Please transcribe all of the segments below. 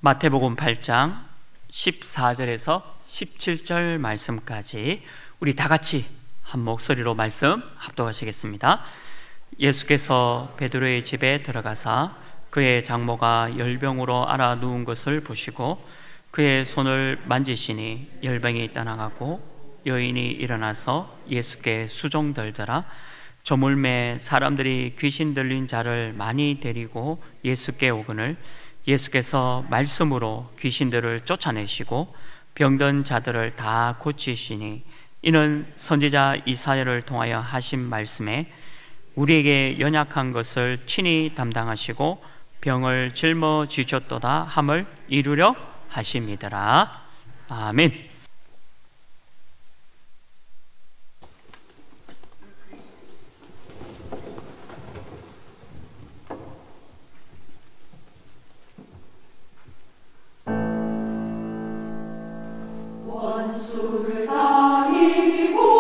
마태복음 8장 14절에서 17절 말씀까지 우리 다 같이 한 목소리로 말씀 합독하시겠습니다. 예수께서 베드로의 집에 들어가사 그의 장모가 열병으로 앓아 누운 것을 보시고 그의 손을 만지시니 열병이 떠나가고 여인이 일어나서 예수께 수종들더라. 저물매 사람들이 귀신 들린 자를 많이 데리고 예수께 오거늘 예수께서 말씀으로 귀신들을 쫓아내시고 병든 자들을 다 고치시니 이는 선지자 이사야를 통하여 하신 말씀에 우리에게 연약한 것을 친히 담당하시고 병을 짊어지셨도다 함을 이루려 하심이더라. 아멘. 원수를 다 이기고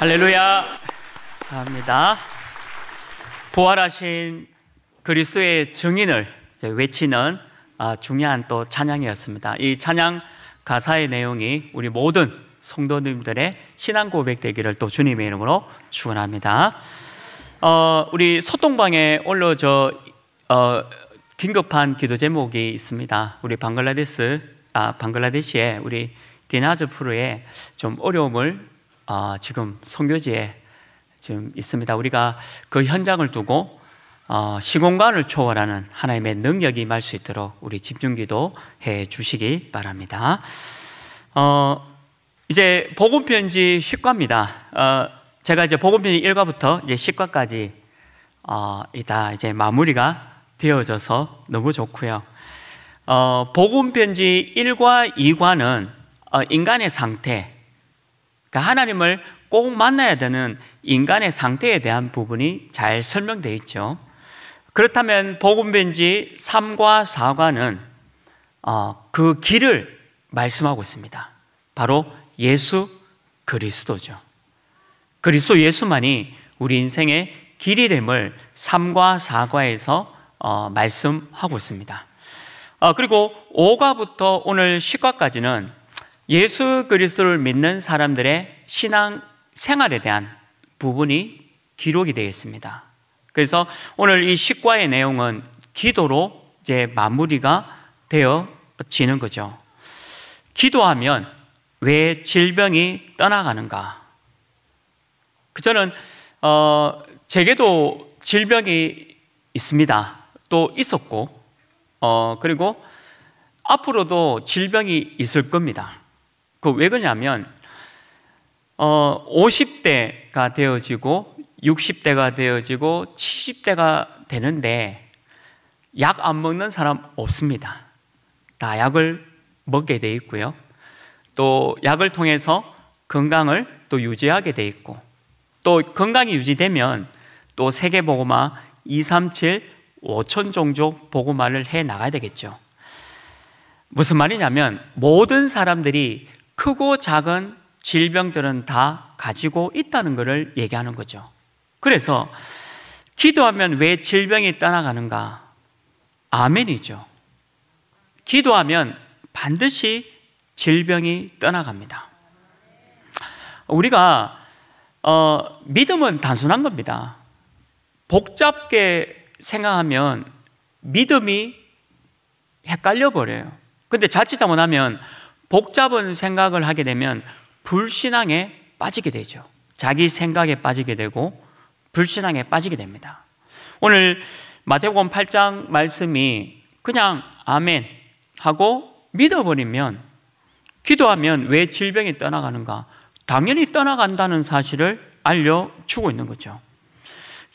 할렐루야. 감사합니다. 부활하신 그리스도의 증인을 외치는 중요한 또 찬양이었습니다. 이 찬양 가사의 내용이 우리 모든 성도님들의 신앙 고백 되기를 또 주님의 이름으로 축원합니다. 우리 소통방에 올려져 긴급한 기도 제목이 있습니다. 우리 방글라데시에 우리 디나즈푸르에 좀 어려움을 지금 선교지에 지금 있습니다. 우리가 그 현장을 두고 시공간을 초월하는 하나님의 능력이 임할 수 있도록 우리 집중기도 해 주시기 바랍니다. 이제 복음편지 10과입니다. 제가 이제 복음편지 1과부터 이제 10과까지 이제 마무리가 되어져서 너무 좋고요. 복음편지 1과 2과는 인간의 상태, 그러니까 하나님을 꼭 만나야 되는 인간의 상태에 대한 부분이 잘 설명되어 있죠. 그렇다면 복음편지 3과 4과는 그 길을 말씀하고 있습니다. 바로 예수 그리스도죠. 그리스도 예수만이 우리 인생의 길이 됨을 3과 4과에서 말씀하고 있습니다. 그리고 5과부터 오늘 10과까지는 예수 그리스도를 믿는 사람들의 신앙 생활에 대한 부분이 기록이 되어 있습니다. 그래서 오늘 이 10과의 내용은 기도로 이제 마무리가 되어지는 거죠. 기도하면 왜 질병이 떠나가는가? 저는 제게도 질병이 있습니다. 또 있었고 그리고 앞으로도 질병이 있을 겁니다. 왜 그러냐면 50대가 되어지고 60대가 되어지고 70대가 되는데 약 안 먹는 사람 없습니다. 다 약을 먹게 돼 있고요. 또 약을 통해서 건강을 또 유지하게 돼 있고, 또 건강이 유지되면 또 세계복음화 237 5천 종족 복음화를 해 나가야 되겠죠. 무슨 말이냐면 모든 사람들이 크고 작은 질병들은 다 가지고 있다는 것을 얘기하는 거죠. 그래서 기도하면 왜 질병이 떠나가는가? 아멘이죠. 기도하면 반드시 질병이 떠나갑니다. 우리가 믿음은 단순한 겁니다. 복잡게 생각하면 믿음이 헷갈려 버려요. 근데 자칫 잘못하면 복잡한 생각을 하게 되면 불신앙에 빠지게 되죠. 자기 생각에 빠지게 되고 불신앙에 빠지게 됩니다. 오늘 마태복음 8장 말씀이 그냥 아멘 하고 믿어버리면, 기도하면 왜 질병이 떠나가는가? 당연히 떠나간다는 사실을 알려주고 있는 거죠.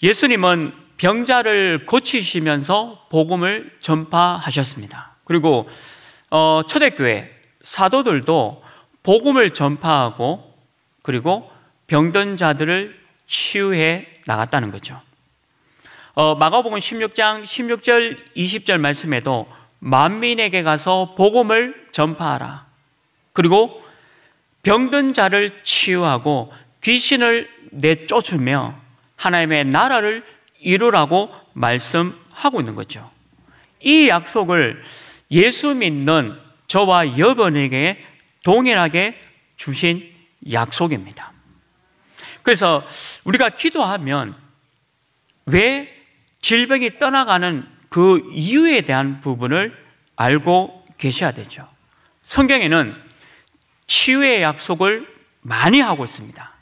예수님은 병자를 고치시면서 복음을 전파하셨습니다. 그리고 초대교회 사도들도 복음을 전파하고 그리고 병든 자들을 치유해 나갔다는 거죠. 마가복음 16장 16절 20절 말씀에도 만민에게 가서 복음을 전파하라. 그리고 병든 자를 치유하고 귀신을 내쫓으며 하나님의 나라를 이루라고 말씀하고 있는 거죠. 이 약속을 예수 믿는 저와 여러분에게 동일하게 주신 약속입니다. 그래서 우리가 기도하면 왜 질병이 떠나가는 그 이유에 대한 부분을 알고 계셔야 되죠. 성경에는 치유의 약속을 많이 하고 있습니다.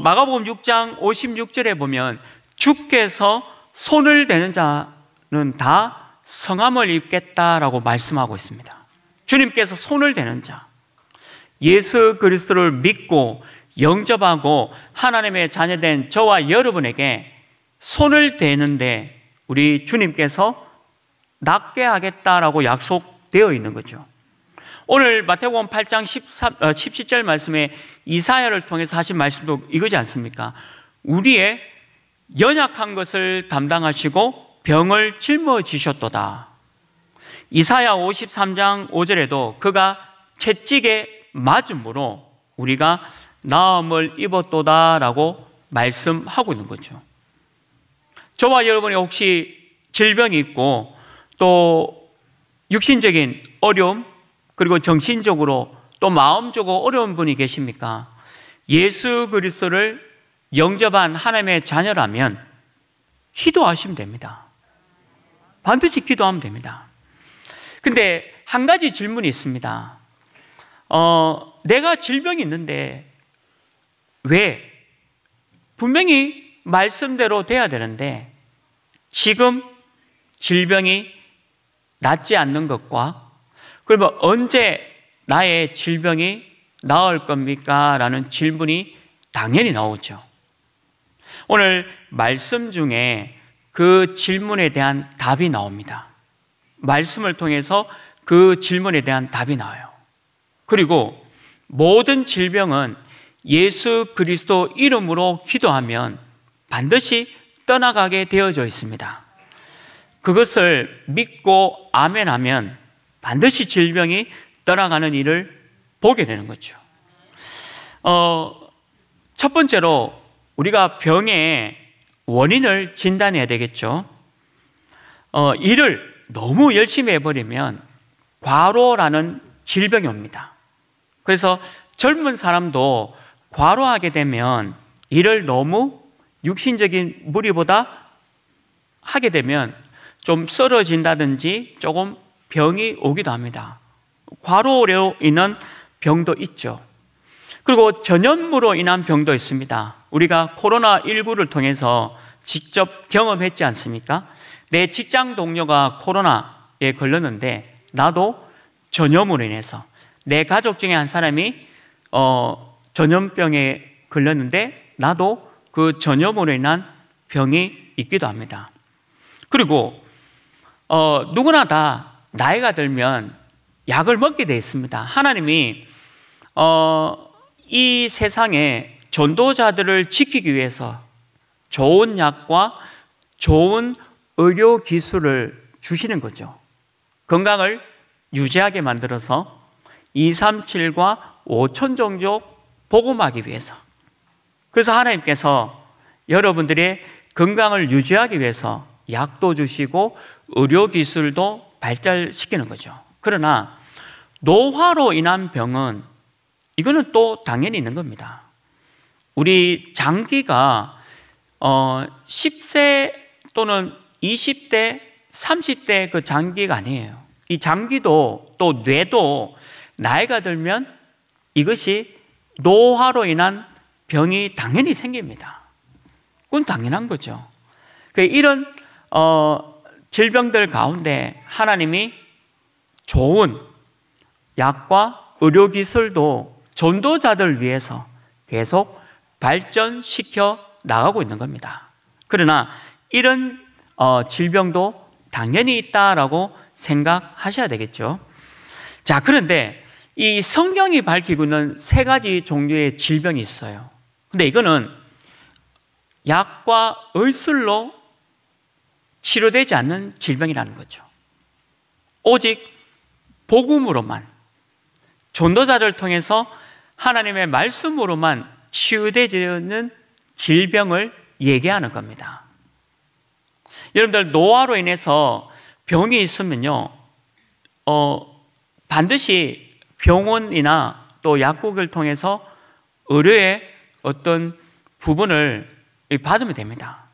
마가복음 6장 56절에 보면 주께서 손을 대는 자는 다 성함을 입겠다라고 말씀하고 있습니다. 주님께서 손을 대는 자, 예수 그리스도를 믿고 영접하고 하나님의 자녀된 저와 여러분에게 손을 대는데 우리 주님께서 낫게 하겠다라고 약속되어 있는 거죠. 오늘 마태복음 8장 17절 말씀에 이사야를 통해서 하신 말씀도 이거지 않습니까? 우리의 연약한 것을 담당하시고 병을 짊어지셨도다. 이사야 53장 5절에도 그가 채찍에 맞음으로 우리가 나음을 입었도다라고 말씀하고 있는 거죠. 저와 여러분이 혹시 질병이 있고 또 육신적인 어려움, 그리고 정신적으로 또 마음적으로 어려운 분이 계십니까? 예수 그리스도를 영접한 하나님의 자녀라면 기도하시면 됩니다. 반드시 기도하면 됩니다. 근데 한 가지 질문이 있습니다. 내가 질병이 있는데 왜? 분명히 말씀대로 돼야 되는데 지금 질병이 낫지 않는 것과, 그러면 언제 나의 질병이 나을 겁니까? 라는 질문이 당연히 나오죠. 오늘 말씀 중에 그 질문에 대한 답이 나옵니다. 말씀을 통해서 그 질문에 대한 답이 나와요. 그리고 모든 질병은 예수 그리스도 이름으로 기도하면 반드시 떠나가게 되어져 있습니다. 그것을 믿고 아멘하면 반드시 질병이 떠나가는 일을 보게 되는 거죠. 첫 번째로 우리가 병의 원인을 진단해야 되겠죠. 일을 너무 열심히 해버리면 과로라는 질병이 옵니다. 그래서 젊은 사람도 과로하게 되면 일을 너무 육신적인 무리보다 하게 되면 좀 쓰러진다든지 조금 병이 오기도 합니다. 과로로 인한 병도 있죠. 그리고 전염무로 인한 병도 있습니다. 우리가 코로나19를 통해서 직접 경험했지 않습니까? 내 직장 동료가 코로나에 걸렸는데 나도 전염으로 인해서, 내 가족 중에 한 사람이 전염병에 걸렸는데 나도 그 전염으로 인한 병이 있기도 합니다. 그리고 누구나 다 나이가 들면 약을 먹게 되어 있습니다. 하나님이 이 세상에 전도자들을 지키기 위해서 좋은 약과 좋은 의료 기술을 주시는 거죠. 건강을 유지하게 만들어서 237과 5천종족 복음하기 위해서. 그래서 하나님께서 여러분들의 건강을 유지하기 위해서 약도 주시고 의료 기술도 발달시키는 거죠. 그러나 노화로 인한 병은 이거는 또 당연히 있는 겁니다. 우리 장기가 10세 또는 20대, 30대 그 장기가 아니에요. 이 장기도 또 뇌도 나이가 들면 이것이 노화로 인한 병이 당연히 생깁니다. 그건 당연한 거죠. 이런 질병들 가운데 하나님이 좋은 약과 의료기술도 전도자들 위해서 계속 발전시켜 나가고 있는 겁니다. 그러나 이런 질병도 당연히 있다라고 생각하셔야 되겠죠. 자, 그런데 이 성경이 밝히고 있는 세 가지 종류의 질병이 있어요. 근데 이거는 약과 의술로 치료되지 않는 질병이라는 거죠. 오직 복음으로만, 전도자를 통해서 하나님의 말씀으로만 치유되지는 질병을 얘기하는 겁니다. 여러분들 노화로 인해서 병이 있으면요, 반드시 병원이나 또 약국을 통해서 의료의 어떤 부분을 받으면 됩니다.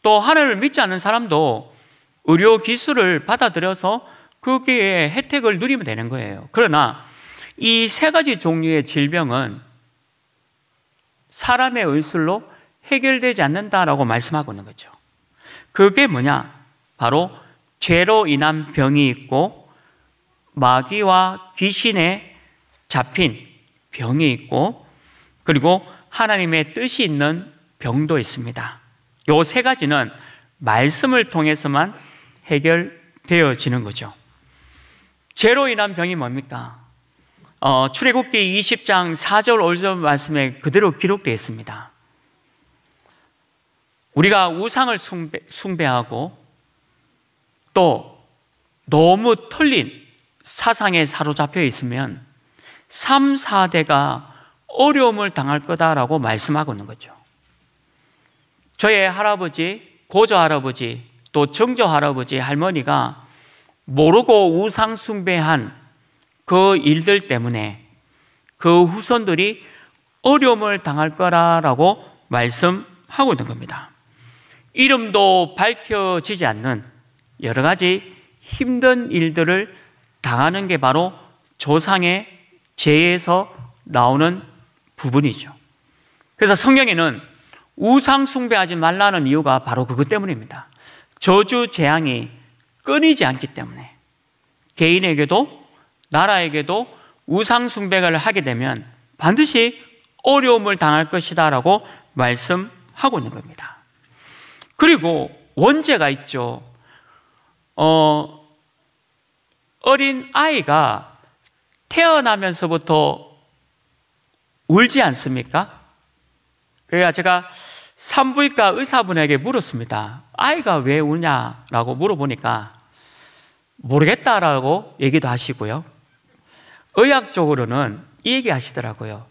또 하나님을 믿지 않는 사람도 의료 기술을 받아들여서 거기에 혜택을 누리면 되는 거예요. 그러나 이 세 가지 종류의 질병은 사람의 의술로 해결되지 않는다라고 말씀하고 있는 거죠. 그게 뭐냐? 바로 죄로 인한 병이 있고 마귀와 귀신에 잡힌 병이 있고, 그리고 하나님의 뜻이 있는 병도 있습니다. 이 세 가지는 말씀을 통해서만 해결되어지는 거죠. 죄로 인한 병이 뭡니까? 출애굽기 20장 4절 5절 말씀에 그대로 기록되어 있습니다. 우리가 우상을 숭배하고 또 너무 틀린 사상에 사로잡혀 있으면 3, 4대가 어려움을 당할 거다라고 말씀하고 있는 거죠. 저의 할아버지, 고조할아버지 또 정조 할아버지, 할머니가 모르고 우상 숭배한 그 일들 때문에 그 후손들이 어려움을 당할 거라고 말씀하고 있는 겁니다. 이름도 밝혀지지 않는 여러 가지 힘든 일들을 당하는 게 바로 조상의 죄에서 나오는 부분이죠. 그래서 성경에는 우상 숭배하지 말라는 이유가 바로 그것 때문입니다. 저주 재앙이 끊이지 않기 때문에 개인에게도 나라에게도 우상 숭배를 하게 되면 반드시 어려움을 당할 것이다 라고 말씀하고 있는 겁니다. 그리고 원죄가 있죠. 어린 아이가 태어나면서부터 울지 않습니까? 그래야 제가 산부인과 의사분에게 물었습니다. 아이가 왜 우냐라고 물어보니까 모르겠다라고 얘기도 하시고요. 의학적으로는 이 얘기 하시더라고요.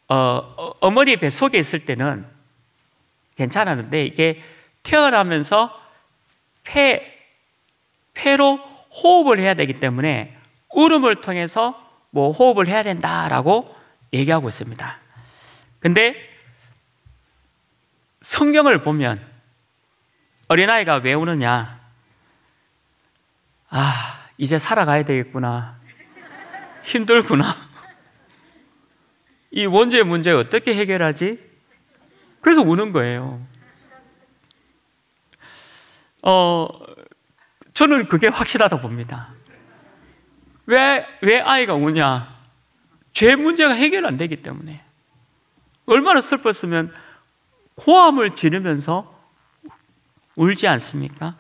어머니 뱃속에 있을 때는 괜찮았는데 이게 태어나면서 폐로 호흡을 해야 되기 때문에 울음을 통해서 호흡을 해야 된다라고 얘기하고 있습니다. 근데 성경을 보면 어린아이가 왜 우느냐? 이제 살아가야 되겠구나. 힘들구나. 이 원죄의 문제 어떻게 해결하지? 그래서 우는 거예요. 저는 그게 확실하다고 봅니다. 왜 아이가 우냐? 죄 문제가 해결 안 되기 때문에. 얼마나 슬펐으면 고함을 지르면서 울지 않습니까?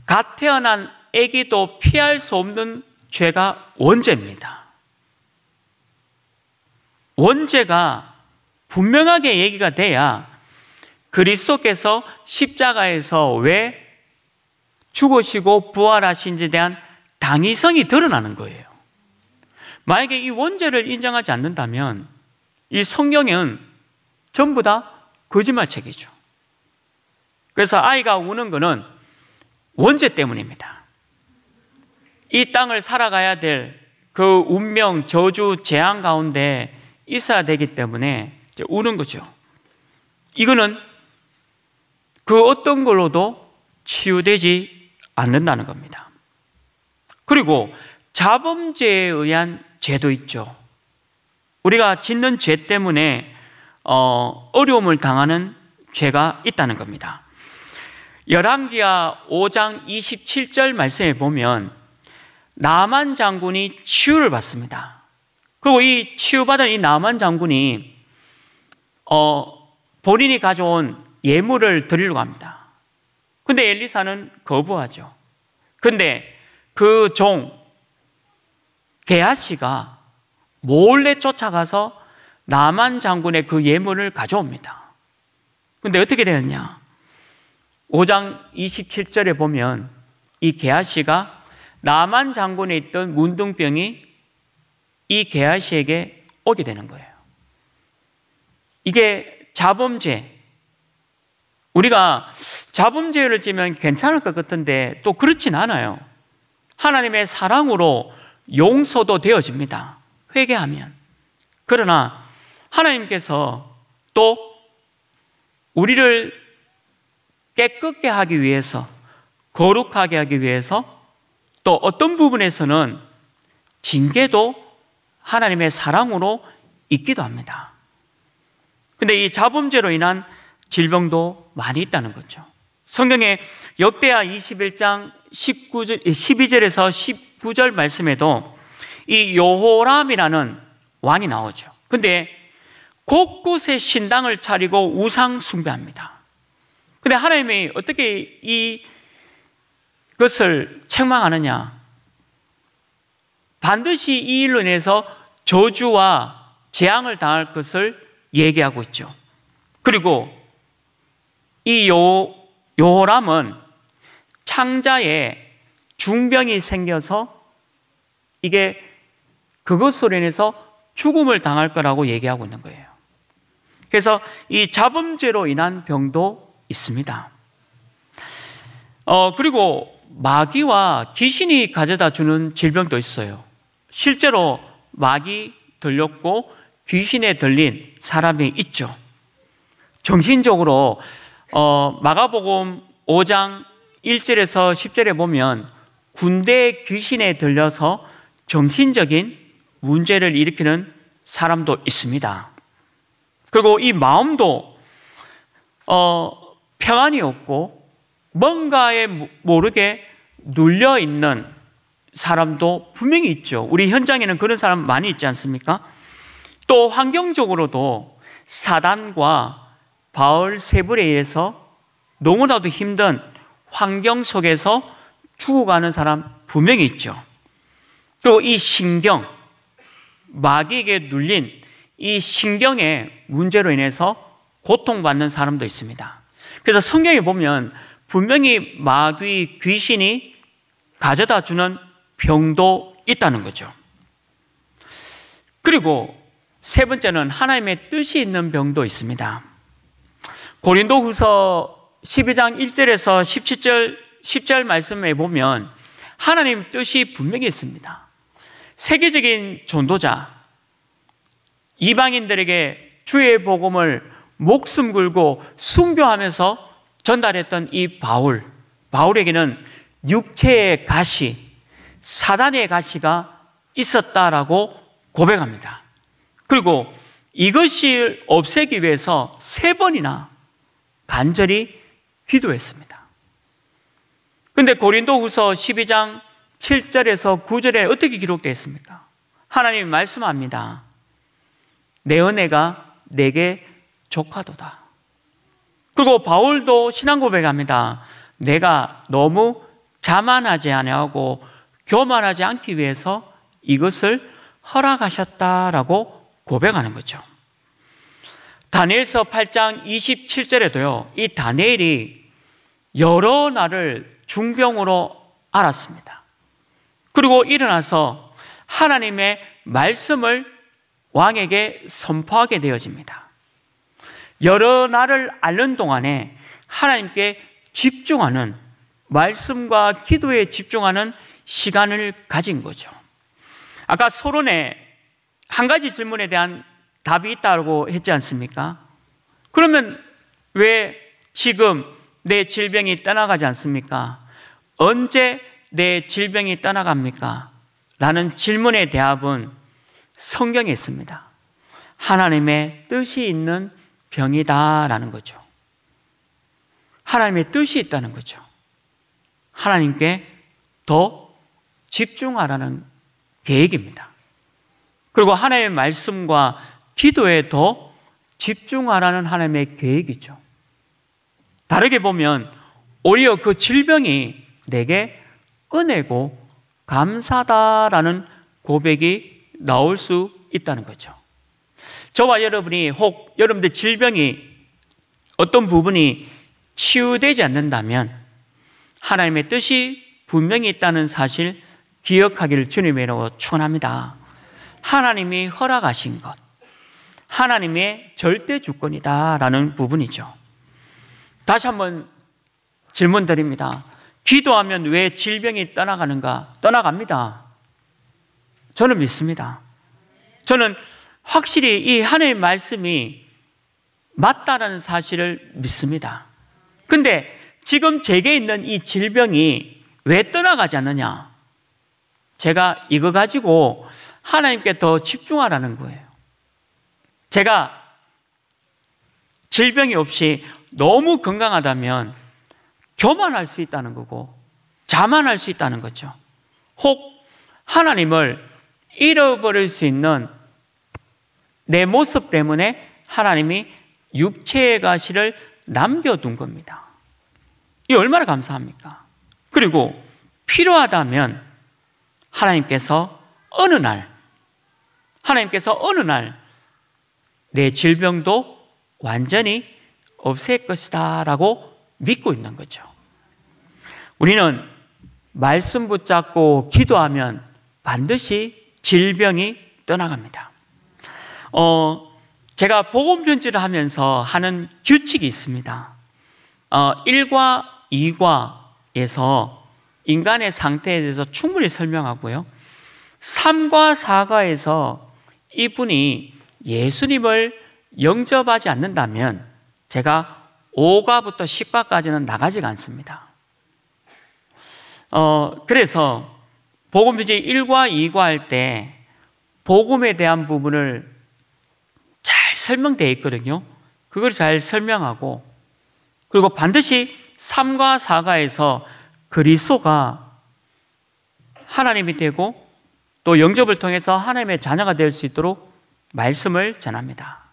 갓 태어난 아기도 피할 수 없는 죄가 원죄입니다. 원죄가 분명하게 얘기가 돼야 그리스도께서 십자가에서 왜 죽으시고 부활하신지에 대한 당위성이 드러나는 거예요. 만약에 이 원죄를 인정하지 않는다면 이 성경은 전부 다 거짓말책이죠. 그래서 아이가 우는 것은 원죄 때문입니다. 이 땅을 살아가야 될 그 운명, 저주, 재앙 가운데 있어야 되기 때문에 우는 거죠. 이거는 그 어떤 걸로도 치유되지 않는다는 겁니다. 그리고 자범죄에 의한 죄도 있죠. 우리가 짓는 죄 때문에 어려움을 당하는 죄가 있다는 겁니다. 열왕기하 5장 27절 말씀에 보면 나만 장군이 치유를 받습니다. 그리고 이 치유받은 이 나만 장군이 본인이 가져온 예물을 드리려고 합니다. 근데 엘리사는 거부하죠. 근데 그 종 게하시가 몰래 쫓아가서 나만 장군의 그 예물을 가져옵니다. 근데 어떻게 되었냐? 5장 27절에 보면 이 게하시가 나만 장군에 있던 문둥병이 이 게하시에게 오게 되는 거예요. 이게 자범죄. 우리가 자범죄를 지면 괜찮을 것 같은데 또 그렇진 않아요. 하나님의 사랑으로 용서도 되어집니다. 회개하면. 그러나 하나님께서 또 우리를 깨끗게 하기 위해서, 거룩하게 하기 위해서 또 어떤 부분에서는 징계도 하나님의 사랑으로 있기도 합니다. 근데 이 자범죄로 인한 질병도 많이 있다는 거죠. 성경에 역대하 21장 12절에서 19절 말씀에도 이 여호람이라는 왕이 나오죠. 근데 곳곳에 신당을 차리고 우상 숭배합니다. 근데 하나님이 어떻게 이것을 책망하느냐? 반드시 이 일로 인해서 저주와 재앙을 당할 것을 얘기하고 있죠. 그리고 이 여호람은 창자에 중병이 생겨서 이게 그것으로 인해서 죽음을 당할 거라고 얘기하고 있는 거예요. 그래서 이 자범죄로 인한 병도 있습니다. 그리고 마귀와 귀신이 가져다 주는 질병도 있어요. 실제로 마귀 들렸고 귀신에 들린 사람이 있죠. 정신적으로 마가복음 5장 1절에서 10절에 보면 군대 귀신에 들려서 정신적인 문제를 일으키는 사람도 있습니다. 그리고 이 마음도 평안이 없고 뭔가에 모르게 눌려있는 사람도 분명히 있죠. 우리 현장에는 그런 사람 많이 있지 않습니까? 또 환경적으로도 사단과 바알세불에 의해서 너무나도 힘든 환경 속에서 죽어가는 사람 분명히 있죠. 또 이 신경, 마귀에게 눌린 이 신경의 문제로 인해서 고통받는 사람도 있습니다. 그래서 성경에 보면 분명히 마귀, 귀신이 가져다 주는 병도 있다는 거죠. 그리고 세 번째는 하나님의 뜻이 있는 병도 있습니다. 고린도후서 12장 1절에서 10절 말씀에 보면 하나님 뜻이 분명히 있습니다. 세계적인 전도자, 이방인들에게 주의 복음을 목숨 걸고 순교하면서 전달했던 이 바울에게는 육체의 가시, 사단의 가시가 있었다라고 고백합니다. 그리고 이것을 없애기 위해서 3번이나 간절히 기도했습니다. 그런데 고린도후서 12장 7절에서 9절에 어떻게 기록되어 있습니까? 하나님이 말씀합니다. 내 은혜가 내게 족하도다. 그리고 바울도 신앙 고백합니다. 내가 너무 자만하지 아니하고 교만하지 않기 위해서 이것을 허락하셨다라고 고백하는 거죠. 다니엘서 8장 27절에도요, 이 다니엘이 여러 날을 중병으로 앓았습니다. 그리고 일어나서 하나님의 말씀을 왕에게 선포하게 되어집니다. 여러 날을 앓는 동안에 하나님께 집중하는, 말씀과 기도에 집중하는 시간을 가진 거죠. 아까 서론에 한 가지 질문에 대한 답이 있다고 했지 않습니까? 그러면 왜 지금 내 질병이 떠나가지 않습니까? 언제 내 질병이 떠나갑니까? 라는 질문의 대답은 성경에 있습니다. 하나님의 뜻이 있는 병이다라는 거죠. 하나님의 뜻이 있다는 거죠. 하나님께 더 집중하라는 계획입니다. 그리고 하나님의 말씀과 기도에 더 집중하라는 하나님의 계획이죠. 다르게 보면 오히려 그 질병이 내게 은혜고 감사다라는 고백이 나올 수 있다는 거죠. 저와 여러분이 혹 여러분들 질병이 어떤 부분이 치유되지 않는다면 하나님의 뜻이 분명히 있다는 사실 기억하기를 주님의 이름으로 축원합니다. 하나님이 허락하신 것, 하나님의 절대 주권이다라는 부분이죠. 다시 한번 질문 드립니다. 기도하면 왜 질병이 떠나가는가? 떠나갑니다. 저는 믿습니다. 저는 확실히 이 하나님의 말씀이 맞다라는 사실을 믿습니다. 근데 지금 제게 있는 이 질병이 왜 떠나가지 않느냐? 제가 이거 가지고 하나님께 더 집중하라는 거예요. 제가 질병이 없이 너무 건강하다면 교만할 수 있다는 거고 자만할 수 있다는 거죠. 혹 하나님을 잃어버릴 수 있는 내 모습 때문에 하나님이 육체의 가시를 남겨둔 겁니다. 이 얼마나 감사합니까? 그리고 필요하다면 하나님께서 어느 날 내 질병도 완전히 없앨 것이다 라고 믿고 있는 거죠. 우리는 말씀 붙잡고 기도하면 반드시 질병이 떠나갑니다. 제가 복음 편지를 하면서 하는 규칙이 있습니다. 1과 2과 인간의 상태에 대해서 충분히 설명하고요. 3과 4가에서 이분이 예수님을 영접하지 않는다면 제가 5가부터 10가까지는 나가지가 않습니다. 그래서 복음편지 1과 2과 할 때 복음에 대한 부분을 잘 설명되어 있거든요. 그걸 잘 설명하고, 그리고 반드시 3과 4가에서 그리스도가 하나님이 되고 또 영접을 통해서 하나님의 자녀가 될 수 있도록 말씀을 전합니다.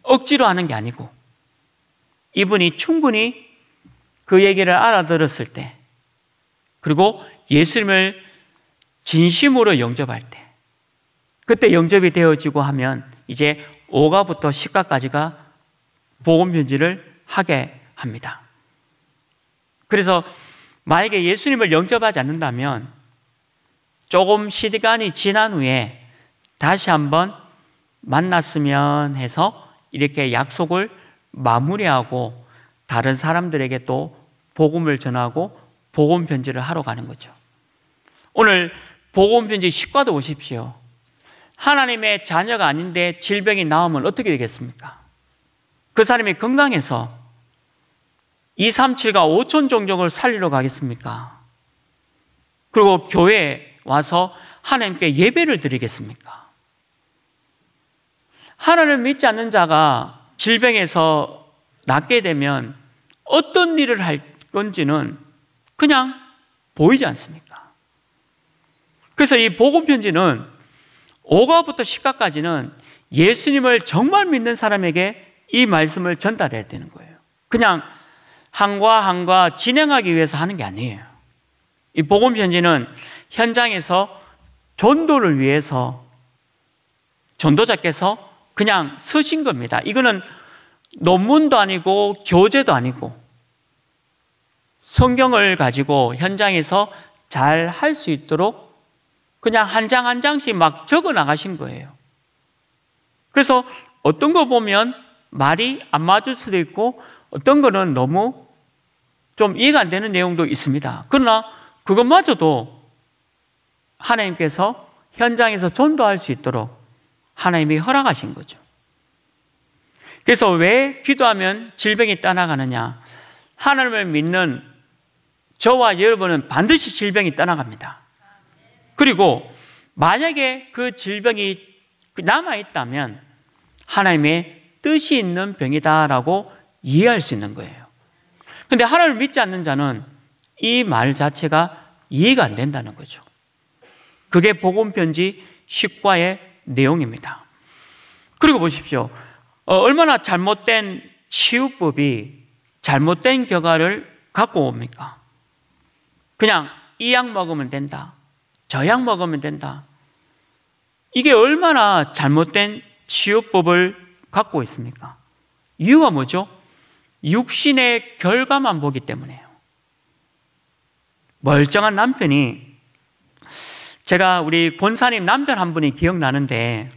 억지로 하는 게 아니고 이분이 충분히 그 얘기를 알아들었을 때, 그리고 예수님을 진심으로 영접할 때, 그때 영접이 되어지고 하면 이제 5가부터 10가까지가 복음편지를 하게 합니다. 그래서 만약에 예수님을 영접하지 않는다면 조금 시간이 지난 후에 다시 한번 만났으면 해서 이렇게 약속을 마무리하고 다른 사람들에게 또 복음을 전하고 복음편지를 하러 가는 거죠. 오늘 복음편지 10과도 보십시오. 하나님의 자녀가 아닌데 질병이 나오면 어떻게 되겠습니까? 그 사람이 건강해서 237과 5천 종족을 살리러 가겠습니까? 그리고 교회에 와서 하나님께 예배를 드리겠습니까? 하나님을 믿지 않는 자가 질병에서 낫게 되면 어떤 일을 할 건지는 그냥 보이지 않습니까? 그래서 이 복음편지는 5가부터 10가까지는 예수님을 정말 믿는 사람에게 이 말씀을 전달해야 되는 거예요. 그냥 한과 진행하기 위해서 하는 게 아니에요. 이 복음편지는 현장에서 전도를 위해서 전도자께서 그냥 쓰신 겁니다. 이거는 논문도 아니고 교재도 아니고 성경을 가지고 현장에서 잘 할 수 있도록 그냥 한 장 한 장씩 막 적어 나가신 거예요. 그래서 어떤 거 보면 말이 안 맞을 수도 있고 어떤 거는 너무 좀 이해가 안 되는 내용도 있습니다. 그러나 그것마저도 하나님께서 현장에서 전도할 수 있도록 하나님이 허락하신 거죠. 그래서 왜 기도하면 질병이 떠나가느냐? 하나님을 믿는 저와 여러분은 반드시 질병이 떠나갑니다. 그리고 만약에 그 질병이 남아있다면 하나님의 뜻이 있는 병이다라고 이해할 수 있는 거예요. 그런데 하나님을 믿지 않는 자는 이 말 자체가 이해가 안 된다는 거죠. 그게 복음편지 10과의 내용입니다. 그리고 보십시오. 얼마나 잘못된 치유법이 잘못된 결과를 갖고 옵니까? 그냥 이 약 먹으면 된다, 저 약 먹으면 된다. 이게 얼마나 잘못된 치유법을 갖고 있습니까? 이유가 뭐죠? 육신의 결과만 보기 때문이에요. 멀쩡한 남편이, 제가 우리 권사님 남편 한 분이 기억나는데,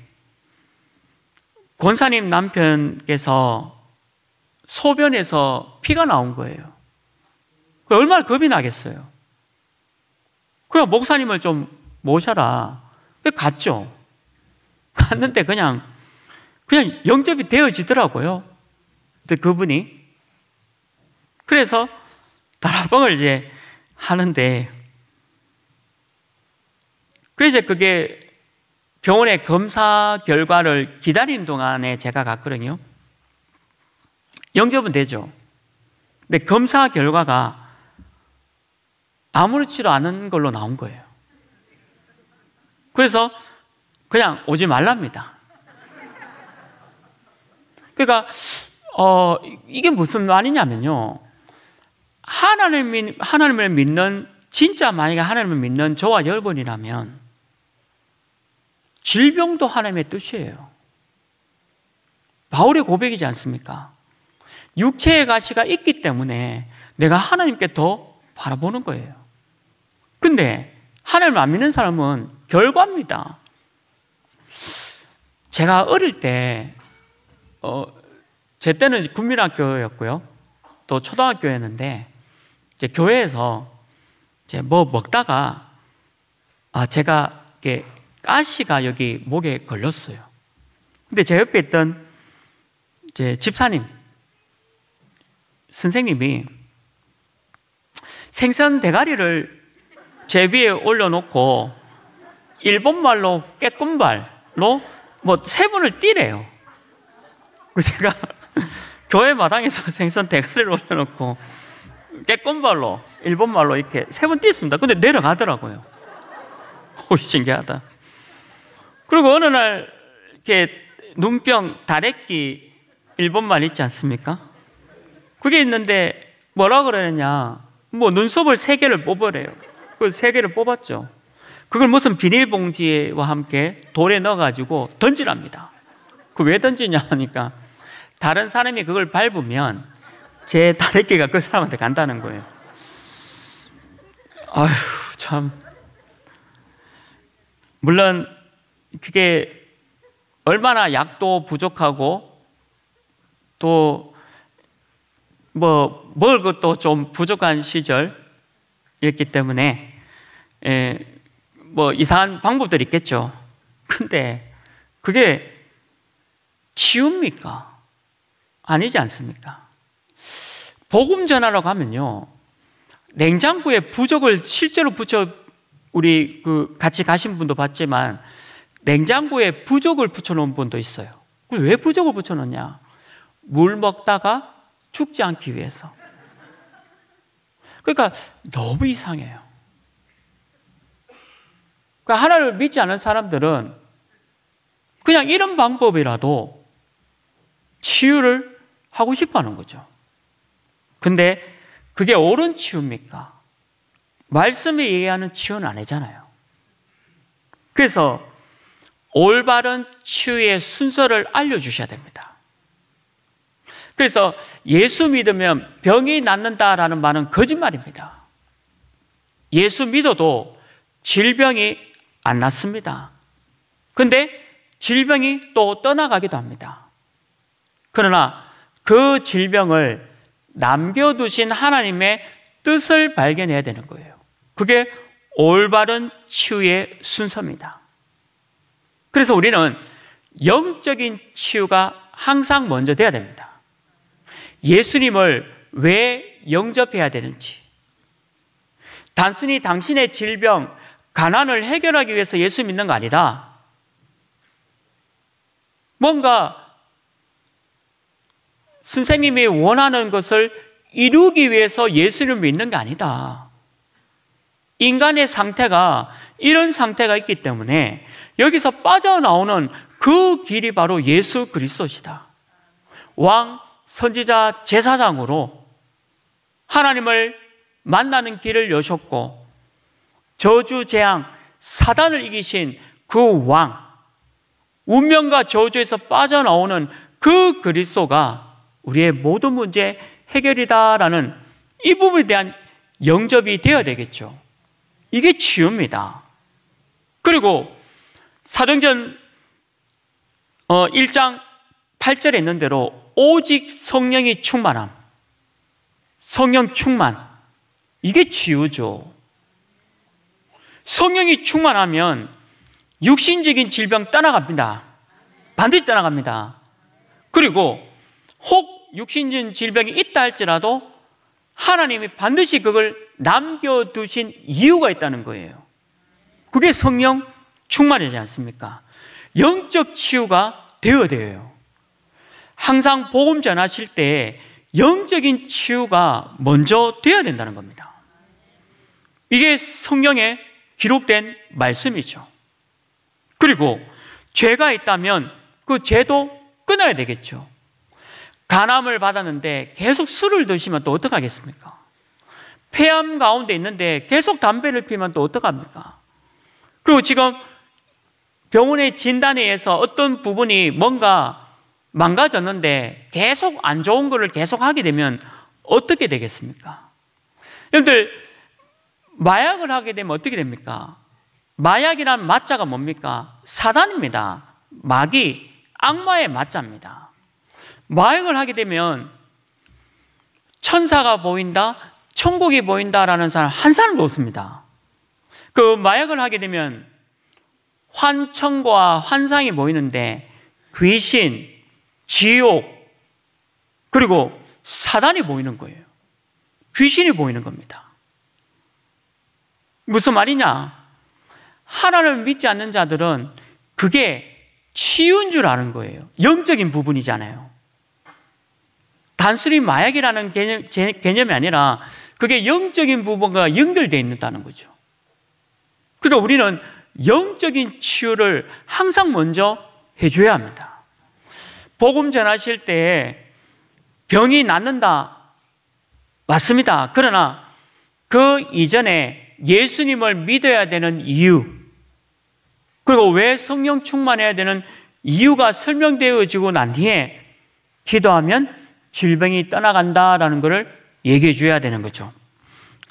권사님 남편께서 소변에서 피가 나온 거예요. 얼마나 겁이 나겠어요. 그냥 목사님을 좀 모셔라. 갔죠. 갔는데 그냥 영접이 되어지더라고요. 그분이. 그래서 다락방을 이제 하는데, 그래서 그게 병원의 검사 결과를 기다리는 동안에 제가 갔거든요. 영접은 되죠. 근데 검사 결과가 아무렇지도 않은 걸로 나온 거예요. 그래서 그냥 오지 말랍니다. 그러니까 이게 무슨 말이냐면요, 하나님을 믿는, 진짜 만약에 하나님을 믿는 저와 여러분이라면 질병도 하나님의 뜻이에요. 바울의 고백이지 않습니까? 육체의 가시가 있기 때문에 내가 하나님께 더 바라보는 거예요. 근데 하나님을 안 믿는 사람은 결과입니다. 제가 어릴 때 제 때는 국민학교였고요, 또 초등학교였는데, 이제 교회에서 이제 뭐 먹다가 제가 이렇게 가시가 여기 목에 걸렸어요. 근데 제 옆에 있던 제 집사님 선생님이 생선 대가리를 제 위에 올려놓고 일본말로 깨끔발로 뭐 3번을 띠래요. 그래서 제가 교회 마당에서 생선 대가리를 올려놓고 깨끔발로 일본말로 이렇게 3번 띄었습니다. 근데 내려가더라고요. 오, 신기하다. 그리고 어느 날 이렇게 눈병 다래끼 일본말 있지 않습니까? 그게 있는데 뭐라 그러느냐, 뭐 눈썹을 3개를 뽑으래요. 그 3개를 뽑았죠. 그걸 무슨 비닐봉지와 함께 돌에 넣어가지고 던지랍니다. 그 왜 던지냐 하니까 다른 사람이 그걸 밟으면 제 다래끼가 그 사람한테 간다는 거예요. 아휴, 참. 물론 그게 얼마나 약도 부족하고 또 뭐 먹을 것도 좀 부족한 시절이었기 때문에 뭐 이상한 방법들이 있겠죠. 근데 그게 치웁니까? 아니지 않습니까? 복음 전하러 가면요, 냉장고에 부적을 실제로 붙여, 우리 같이 가신 분도 봤지만 냉장고에 부적을 붙여놓은 분도 있어요. 왜 부적을 붙여놓냐? 물 먹다가 죽지 않기 위해서. 그러니까 너무 이상해요. 그러니까 하나님을 믿지 않은 사람들은 그냥 이런 방법이라도 치유를 하고 싶어 하는 거죠. 근데 그게 옳은 치유입니까? 말씀이 얘기하는 치유는 아니잖아요. 그래서 올바른 치유의 순서를 알려주셔야 됩니다. 그래서 예수 믿으면 병이 낫는다라는 말은 거짓말입니다. 예수 믿어도 질병이 안 낫습니다. 근데 질병이 또 떠나가기도 합니다. 그러나 그 질병을 남겨두신 하나님의 뜻을 발견해야 되는 거예요. 그게 올바른 치유의 순서입니다. 그래서 우리는 영적인 치유가 항상 먼저 돼야 됩니다. 예수님을 왜 영접해야 되는지, 단순히 당신의 질병, 가난을 해결하기 위해서 예수 믿는 거 아니다. 뭔가 선생님이 원하는 것을 이루기 위해서 예수를 믿는 게 아니다. 인간의 상태가 이런 상태가 있기 때문에 여기서 빠져나오는 그 길이 바로 예수 그리스도시다. 왕, 선지자, 제사장으로 하나님을 만나는 길을 여셨고 저주, 재앙, 사단을 이기신 그 왕, 운명과 저주에서 빠져나오는 그 그리스도가 우리의 모든 문제 해결이다라는 이 부분에 대한 영접이 되어야 되겠죠. 이게 치유입니다. 그리고 사도행전 1장 8절에 있는 대로 오직 성령이 충만함, 성령 충만, 이게 치유죠. 성령이 충만하면 육신적인 질병 떠나갑니다. 반드시 떠나갑니다. 그리고 혹 육신적인 질병이 있다 할지라도 하나님이 반드시 그걸 남겨두신 이유가 있다는 거예요. 그게 성령 충만이지 않습니까? 영적 치유가 되어야 돼요. 항상 복음 전하실 때 영적인 치유가 먼저 되어야 된다는 겁니다. 이게 성경에 기록된 말씀이죠. 그리고 죄가 있다면 그 죄도 끊어야 되겠죠. 간암을 받았는데 계속 술을 드시면 또 어떡하겠습니까? 폐암 가운데 있는데 계속 담배를 피우면 또 어떡합니까? 그리고 지금 병원의 진단에 의해서 어떤 부분이 뭔가 망가졌는데 계속 안 좋은 거를 계속 하게 되면 어떻게 되겠습니까? 여러분들, 마약을 하게 되면 어떻게 됩니까? 마약이란 마자가 뭡니까? 사단입니다. 마귀, 악마의 마자입니다. 마약을 하게 되면 천사가 보인다, 천국이 보인다라는 사람 한 사람도 없습니다. 그 마약을 하게 되면 환청과 환상이 보이는데 귀신, 지옥, 그리고 사단이 보이는 거예요. 귀신이 보이는 겁니다. 무슨 말이냐? 하나님을 믿지 않는 자들은 그게 치유인 줄 아는 거예요. 영적인 부분이잖아요. 단순히 마약이라는 개념이 아니라 그게 영적인 부분과 연결되어 있다는 거죠. 그러니까 우리는 영적인 치유를 항상 먼저 해줘야 합니다. 복음 전하실 때 병이 낫는다, 맞습니다. 그러나 그 이전에 예수님을 믿어야 되는 이유, 그리고 왜 성령 충만해야 되는 이유가 설명되어지고 난 뒤에 기도하면 질병이 떠나간다라는 것을 얘기해 줘야 되는 거죠.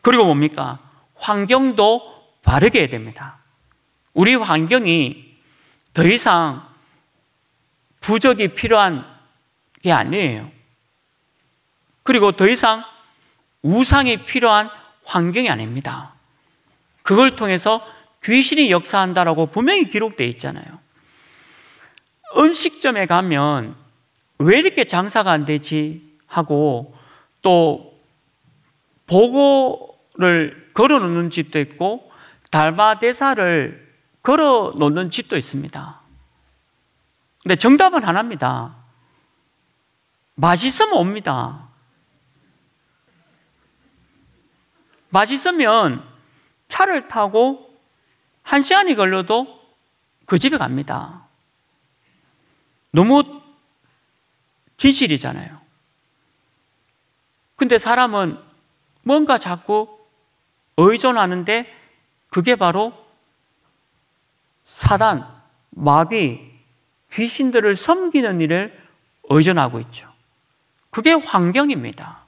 그리고 뭡니까? 환경도 바르게 해야 됩니다. 우리 환경이 더 이상 부적이 필요한 게 아니에요. 그리고 더 이상 우상이 필요한 환경이 아닙니다. 그걸 통해서 귀신이 역사한다라고 분명히 기록되어 있잖아요. 음식점에 가면 왜 이렇게 장사가 안 되지 하고 또 보고를 걸어 놓는 집도 있고 달마대사를 걸어 놓는 집도 있습니다. 근데 정답은 하나입니다. 맛있으면 옵니다. 맛있으면 차를 타고 1시간이 걸려도 그 집에 갑니다. 너무 진실이잖아요. 근데 사람은 뭔가 자꾸 의존하는데 그게 바로 사단, 마귀, 귀신들을 섬기는 일을 의존하고 있죠. 그게 환경입니다.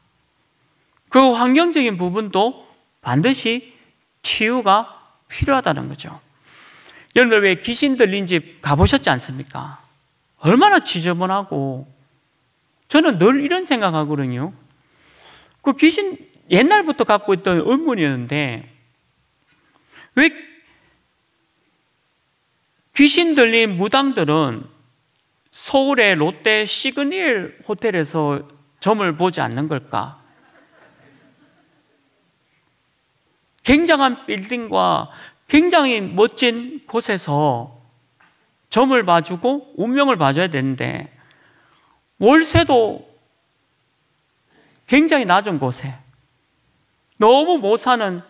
그 환경적인 부분도 반드시 치유가 필요하다는 거죠. 여러분들 왜 귀신 들린 집 가보셨지 않습니까? 얼마나 지저분하고, 저는 늘 이런 생각하거든요. 그 귀신 옛날부터 갖고 있던 의문이었는데 왜 귀신 들린 무당들은 서울의 롯데 시그니엘 호텔에서 점을 보지 않는 걸까? 굉장한 빌딩과 굉장히 멋진 곳에서 점을 봐주고 운명을 봐줘야 되는데 월세도 굉장히 낮은 곳에 너무 못 사는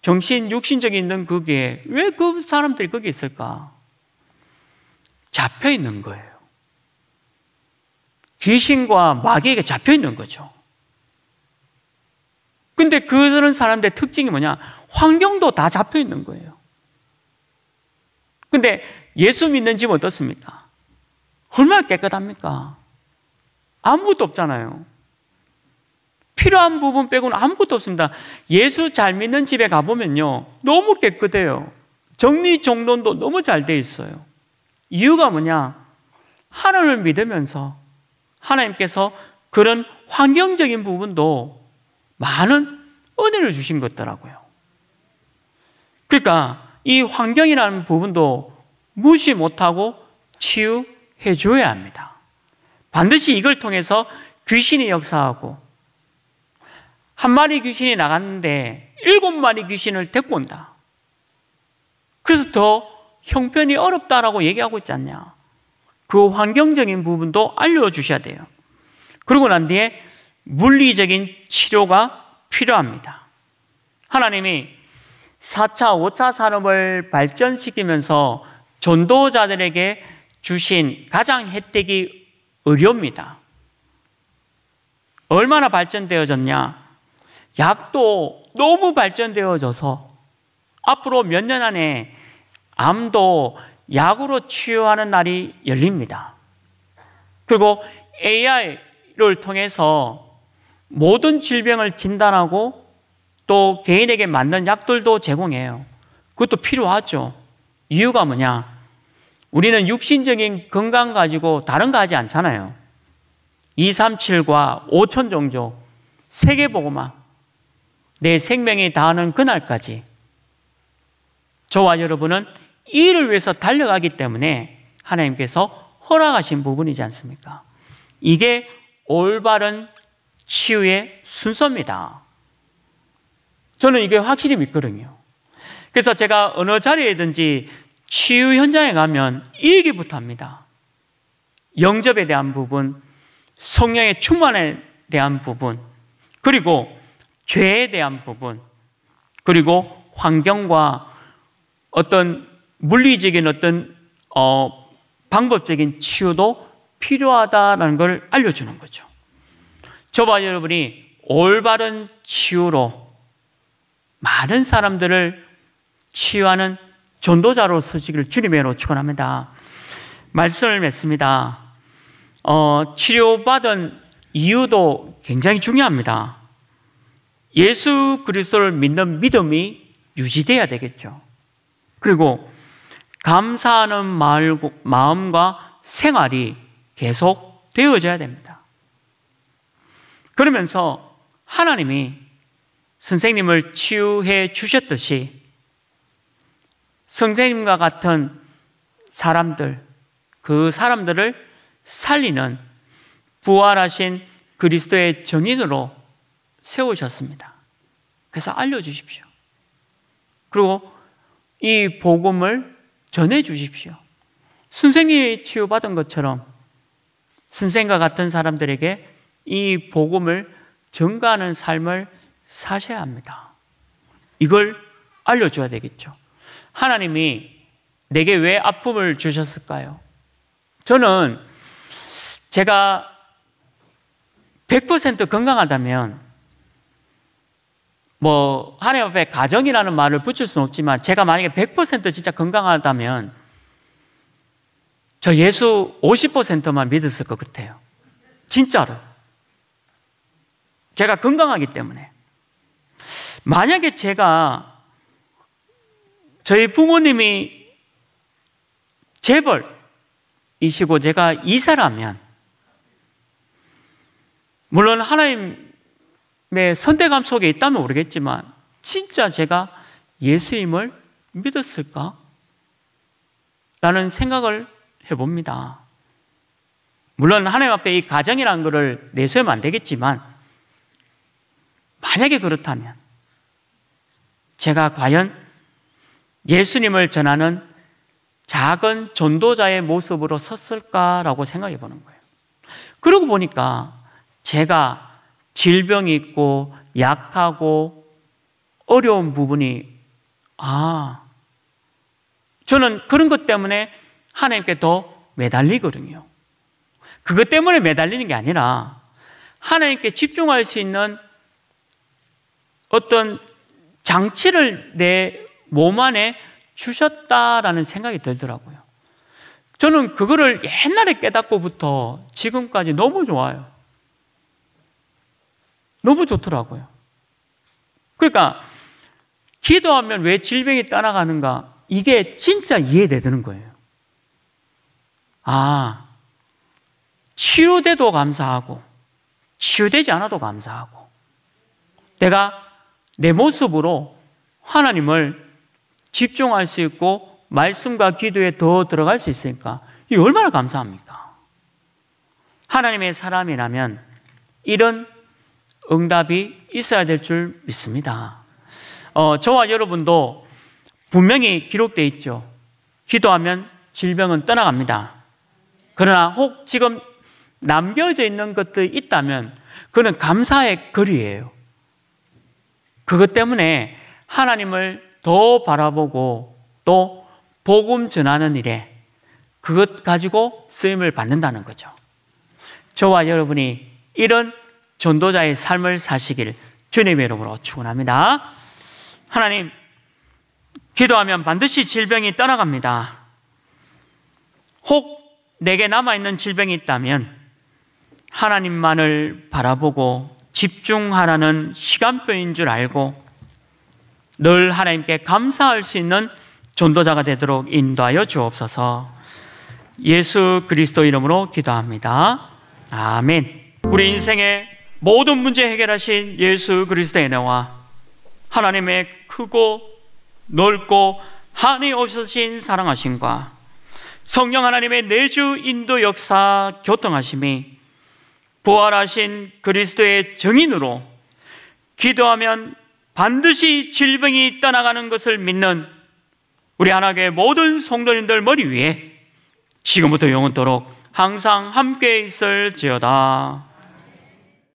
정신, 육신적인 있는 거기에 왜 그 사람들이 거기 있을까? 잡혀 있는 거예요. 귀신과 마귀에게 잡혀 있는 거죠. 근데 그런 사람들의 특징이 뭐냐? 환경도 다 잡혀 있는 거예요. 근데 예수 믿는 집 어떻습니까? 얼마나 깨끗합니까? 아무것도 없잖아요. 필요한 부분 빼고는 아무것도 없습니다. 예수 잘 믿는 집에 가보면요, 너무 깨끗해요. 정리정돈도 너무 잘 돼 있어요. 이유가 뭐냐? 하나님을 믿으면서 하나님께서 그런 환경적인 부분도 많은 은혜를 주신 것 같더라고요. 그러니까 이 환경이라는 부분도 무시 못하고 치유해 줘야 합니다. 반드시 이걸 통해서 귀신이 역사하고, 한 마리 귀신이 나갔는데 7마리 귀신을 데리고 온다. 그래서 더 형편이 어렵다라고 얘기하고 있지 않냐. 그 환경적인 부분도 알려주셔야 돼요. 그러고 난 뒤에 물리적인 치료가 필요합니다. 하나님이 4차, 5차 산업을 발전시키면서 전도자들에게 주신 가장 혜택이 의료입니다. 얼마나 발전되어졌냐? 약도 너무 발전되어져서 앞으로 몇 년 안에 암도 약으로 치유하는 날이 열립니다. 그리고 AI를 통해서 모든 질병을 진단하고 또 개인에게 맞는 약들도 제공해요. 그것도 필요하죠. 이유가 뭐냐? 우리는 육신적인 건강 가지고 다른 거 하지 않잖아요. 237과 5천 종족, 세계복음화, 내 생명이 다하는 그날까지 저와 여러분은 이 일을 위해서 달려가기 때문에 하나님께서 허락하신 부분이지 않습니까? 이게 올바른 치유의 순서입니다. 저는 이게 확실히 믿거든요. 그래서 제가 어느 자리에든지 치유 현장에 가면 이 얘기부터 합니다. 영접에 대한 부분, 성령의 충만에 대한 부분, 그리고 죄에 대한 부분, 그리고 환경과 어떤 물리적인 어떤 방법적인 치유도 필요하다는 걸 알려주는 거죠. 저와 여러분이 올바른 치유로 많은 사람들을 치유하는 전도자로 서시기를 주님의 이름으로 축원합니다. 말씀을 맺습니다. 치료받은 이유도 굉장히 중요합니다. 예수 그리스도를 믿는 믿음이 유지돼야 되겠죠. 그리고 감사하는 마음과 생활이 계속 되어져야 됩니다. 그러면서 하나님이 선생님을 치유해 주셨듯이 선생님과 같은 사람들, 그 사람들을 살리는 부활하신 그리스도의 증인으로 세우셨습니다. 그래서 알려주십시오. 그리고 이 복음을 전해주십시오. 선생님이 치유받은 것처럼 선생과 같은 사람들에게 이 복음을 전가하는 삶을 사셔야 합니다. 이걸 알려줘야 되겠죠. 하나님이 내게 왜 아픔을 주셨을까요? 저는 제가 100% 건강하다면 하나님 앞에 가정이라는 말을 붙일 수는 없지만 제가 만약에 100% 진짜 건강하다면 저 예수 50%만 믿었을 것 같아요. 진짜로. 제가 건강하기 때문에. 만약에 저희 부모님이 재벌이시고 제가 이사라면, 물론 하나님의 선택감 속에 있다면 모르겠지만 진짜 제가 예수님을 믿었을까? 라는 생각을 해봅니다. 물론 하나님 앞에 이 가정이라는 것을 내세우면 안 되겠지만 만약에 그렇다면 제가 과연 예수님을 전하는 작은 전도자의 모습으로 섰을까라고 생각해 보는 거예요. 그러고 보니까 제가 질병이 있고 약하고 어려운 부분이 저는 그런 것 때문에 하나님께 더 매달리거든요. 그것 때문에 매달리는 게 아니라 하나님께 집중할 수 있는 어떤 장치를 내 몸 안에 주셨다라는 생각이 들더라고요. 저는 그거를 옛날에 깨닫고부터 지금까지 너무 좋아요. 너무 좋더라고요. 그러니까 기도하면 왜 질병이 떠나가는가, 이게 진짜 이해되는 거예요. 치유돼도 감사하고 치유되지 않아도 감사하고 내가 내 모습으로 하나님을 집중할 수 있고 말씀과 기도에 더 들어갈 수 있으니까 이게 얼마나 감사합니까? 하나님의 사람이라면 이런 응답이 있어야 될 줄 믿습니다. 저와 여러분도 분명히 기록되어 있죠. 기도하면 질병은 떠나갑니다. 그러나 혹 지금 남겨져 있는 것들이 있다면 그건 감사의 거리예요. 그것 때문에 하나님을 더 바라보고 또 복음 전하는 일에 그것 가지고 쓰임을 받는다는 거죠. 저와 여러분이 이런 전도자의 삶을 사시길 주님의 이름으로 축원합니다. 하나님, 기도하면 반드시 질병이 떠나갑니다. 혹 내게 남아있는 질병이 있다면 하나님만을 바라보고 집중하라는 시간표인 줄 알고 늘 하나님께 감사할 수 있는 전도자가 되도록 인도하여 주옵소서. 예수 그리스도 이름으로 기도합니다. 아멘. 우리 인생의 모든 문제 해결하신 예수 그리스도의 은혜와 하나님의 크고 넓고 한이 없으신 사랑하심과 성령 하나님의 내주 인도 역사 교통하심이 부활하신 그리스도의 증인으로 기도하면 반드시 질병이 떠나가는 것을 믿는 우리 하나님의 모든 성도님들 머리 위에 지금부터 영원토록 항상 함께 있을지어다.